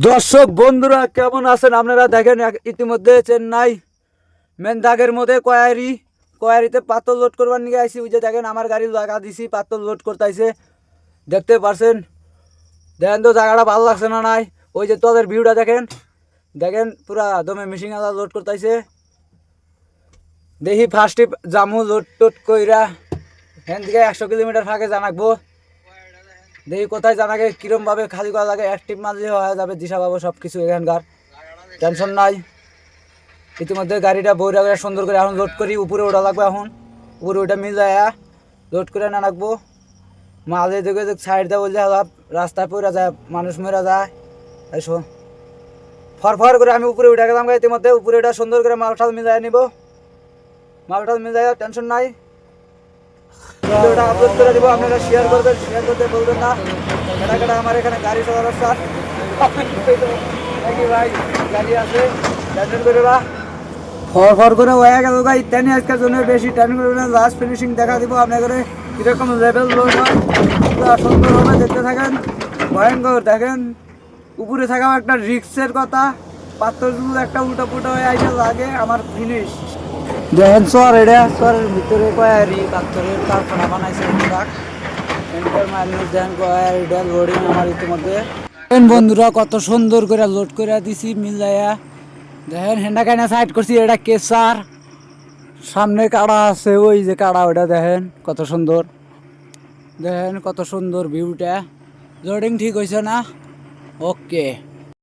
দর্শক বন্ধুরা কেমন আছেন আপনারা? দেখেন ইতিমধ্যে চেন্নাই মেন দাগের মধ্যে কোয়ারিতে পাথর লোড করবার নিয়ে আইসি। ওই যে দেখেন আমার গাড়ি লাগা দিছি, পাথর লোড করতেছে, দেখতে পারছেন। দেখেন তো জায়গাটা ভালো লাগছে না নাই? ওই যে তোদের ভিউটা দেখেন, দেখেন পুরা দমে মেশিন আলা লোড করতেছে। দেখি ফার্স্টে জামু লোড টোড কইরা হ্যান দিকে 100 কিলোমিটার ফাঁকে জানাকবো। দেখি কোথায় জানাকে কিরমভাবে খালি করা লাগে, অ্যাক্টিভ মারলে হয়ে যাবে, দিশা পাবো সব কিছু। এখানকার টেনশন নাই। ইতিমধ্যে গাড়িটা বইরা করে সুন্দর করে এখন লোড করি, উপরে ওঠা লাগবে। এখন উপরে ওইটা মিলাইয়া লোড করে না রাখবো। মাঝে দেখে সাইড দেওয়া বললে রাস্তায় পড়া যায়, মানুষ মেরা যায়। এসো ফর করে আমি উপরে উঠে গেলাম। ইতিমধ্যে উপরে ওটা সুন্দর করে মালটাল মিলাই নিব। মালটাল মিলাই টেনশন নাই। ভিডিওটা আপলোড করে দিব, আপনারা শেয়ার করবেন, শেয়ার করতে বলবেন না। কেটা আমার এখানে গাড়ি চালানোর স্যার নাকি ভাই গাড়ি আছে, টেনশন করে বা ফর করে হয়ে গেল ভাই। তেনি আজকের জন্য বেশি টেনশন করবে না। লাস্ট ফিনিশিং দেখা দিব আপনাদের কীরকম লেভেল লোড হয়, সুন্দরভাবে দেখতে থাকেন। ভয়ঙ্কর দেখেন, উপরে থাকাও একটা রিক্সের কথা। পাথরগুলো একটা উল্টা পুল্টা হয়ে আইসা লাগে আমার ফিনিশ। দেখেন সর, এটা সরের ভিতরে কয়ারি পাথরের কারখানা বানাইছে ট্রাক। দেখেন কয়ারিটা লোডিং আমার ইতিমধ্যে। বন্ধুরা কত সুন্দর করে লোড করে দিছি মিলাইয়া। দেখেন হেন্ডা কাইনা সাইড করছি, এটা কেসার। সামনে কাড়া আছে, ওই যে কাড়া, ওটা দেখেন কত সুন্দর। দেখেন কত সুন্দর ভিউটা। লোডিং ঠিক হয়েছে না? ওকে।